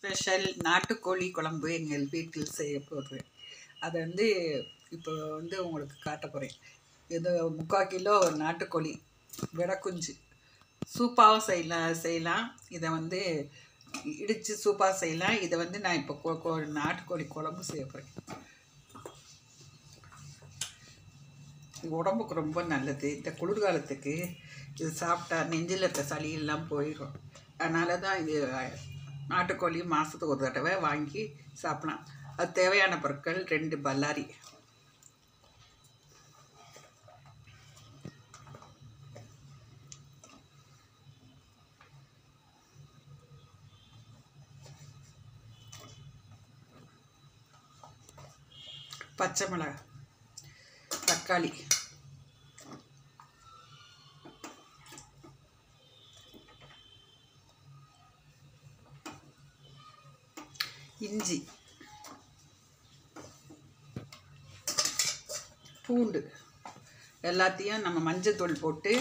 Special நாட்டுக்கோழி குழம்பு எங்கள் வீட்டில் செய்ய போகிறேன். அதை இப்போ உங்களுக்கு காட்ட போகிறேன். இது 3/4 கிலோ நாட்டுக்கோழி விடக்குஞ்சு சூப்பாகவும் செய்யலாம். இதை இடித்து சூப்பாக செய்யலாம். இதை நான் இப்போ நாட்டுக்கோழி குழம்பு செய்ய போகிறேன். இது உடம்புக்கு ரொம்ப நல்லது. இந்த குளிர்காலத்துக்கு இது சாப்பிட்டா நெஞ்சில் இருக்க சளியெல்லாம் போயிடும். அதனால தான் இது நாட்டுக்கோழி மாதத்துக்கு ஒரு தடவை வாங்கி சாப்பிடலாம். அது தேவையான பொருட்கள் 2 பல்லாரி, பச்சை மிளகாய், தக்காளி, இஞ்சி, பூண்டு எல்லாத்தையும் நம்ம மஞ்சத்தூள் போட்டு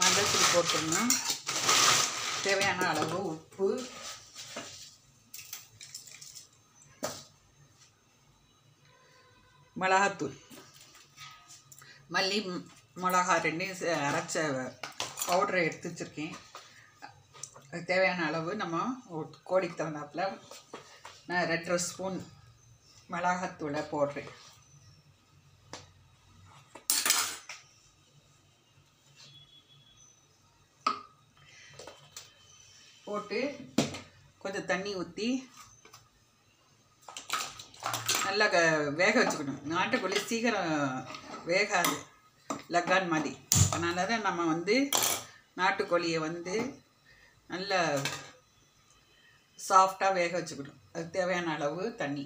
மஞ்சத்தூள் போட்டுடணும். தேவையான அளவு உப்பு, மிளகாத்தூள், மல்லி மிளகா 2 அரைச்ச பவுடரை எடுத்து வச்சுருக்கேன். அது தேவையான அளவு நம்ம கோழிக்கு தகுந்தாப்புல நான் 2 ஸ்பூன் மிளகாத்தூளை போடுறேன். போட்டு கொஞ்சம் தண்ணி ஊற்றி நல்லா வேக வச்சுக்கணும். நாட்டுக்கோழி சீக்கிரம் வேகாது, லக்கான் மாதிரி. அதனால தான் நம்ம நாட்டுக்கோழியை நல்லா சாஃப்டாக வேக வச்சுக்கணும். அதுக்கு தேவையான அளவு தண்ணி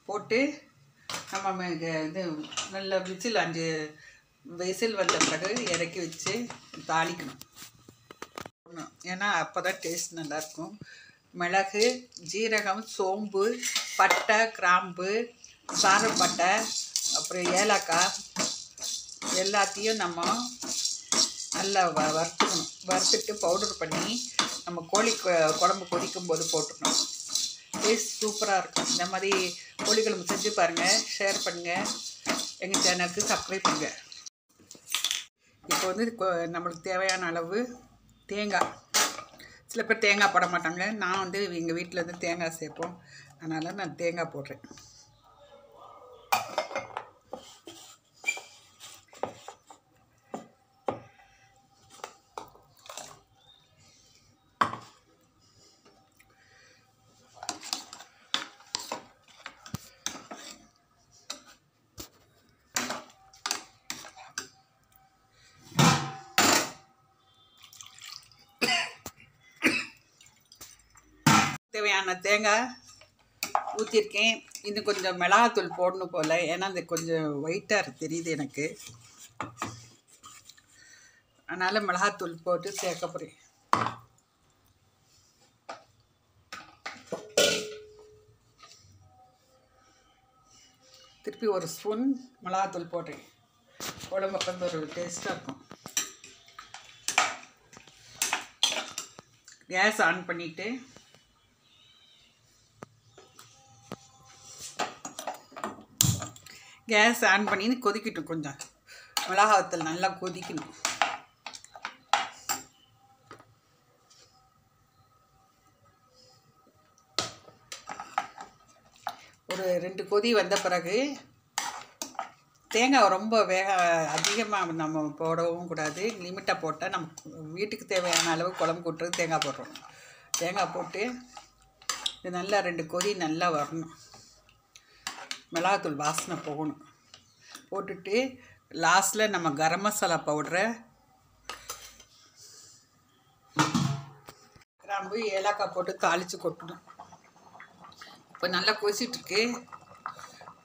போட்டு நம்ம இது நல்ல விசில் 5 விசில் வந்த பிறகு இறக்கி வச்சு தாளிக்கணும். ஏன்னா அப்போ தான் டேஸ்ட் நல்லாயிருக்கும். மிளகு, ஜீரகம், சோம்பு, பட்டை, கிராம்பு, சாரப்பட்டை, அப்புறம் ஏலக்காய் எல்லாத்தையும் நம்ம நல்லா வறுத்துக்கணும். வறுத்துட்டு பவுடர் பண்ணி நம்ம கோழி குழம்பு கொதிக்கும் போது போட்டுக்கணும். டேஸ்ட் சூப்பராக இருக்கும். இந்த மாதிரி கோழி குழம்பு செஞ்சு பாருங்கள், ஷேர் பண்ணுங்கள், எங்கள் சேனலுக்கு சப்ஸ்கிரைப் பண்ணுங்கள். இப்போ நம்மளுக்கு தேவையான அளவு தேங்காய். சில பேர் தேங்காய் போட மாட்டாங்க. நான் எங்கள் வீட்டில் தேங்காய் சேர்ப்போம். அதனால் நான் தேங்காய் போடுறேன். தேவையான தேங்காய் ஊற்றிருக்கேன். இன்னும் கொஞ்சம் மிளகாத்தூள் போடணும் போல். ஏன்னா அது கொஞ்சம் ஒயிட்டாக தெரியுது எனக்கு. அதனால் மிளகாத்தூள் போட்டு சேர்க்க போகிறேன். திருப்பி 1 ஸ்பூன் மிளகாத்தூள் போடுறேன். உடம்புக்கு ஒரு டேஸ்ட்டாக இருக்கும். கேஸ் ஆன் பண்ணிவிட்டு கொதிக்கட்டும். கொஞ்சம் மிளகாத்தூள் நல்லா கொதிக்கணும். ஒரு 2 கொதி வந்த பிறகு தேங்காய் ரொம்ப அதிகமாக நம்ம போடவும் கூடாது. லிமிட்டாக போட்டால் நம்ம வீட்டுக்கு தேவையான அளவு குழம்பு கூட்டுறது தேங்காய் போடுறோம். தேங்காய் போட்டு இது நல்லா 2 கொதி நல்லா வரணும். மிளகாத்தூள் வாசனை போகணும். போட்டுட்டு லாஸ்ட்டில் நம்ம கரம் மசாலா பவுடரை, கிராம்பு, ஏலக்காய் போட்டு தாளித்து கொட்டணும். இப்போ நல்லா கொதிச்சிட்ருக்கு.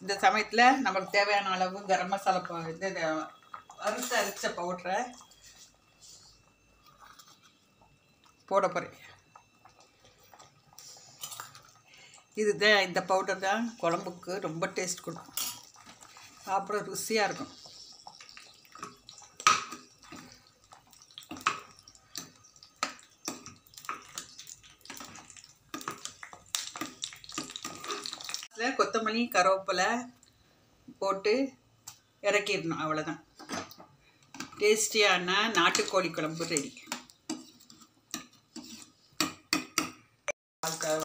இந்த சமயத்தில் நம்மளுக்கு தேவையான அளவு கரம் மசாலா அரைச்ச பவுடரை போட போகிறேன். இதுதான் இந்த பவுடர் தான் குழம்புக்கு ரொம்ப டேஸ்ட் கொடுக்கும், சாப்பிட ருசியாக இருக்கும். கொத்தமல்லி கருவேப்பிலை போட்டு இறக்கிடணும். அவ்வளோதான், டேஸ்டியான நாட்டுக்கோழி குழம்பு ரெடி.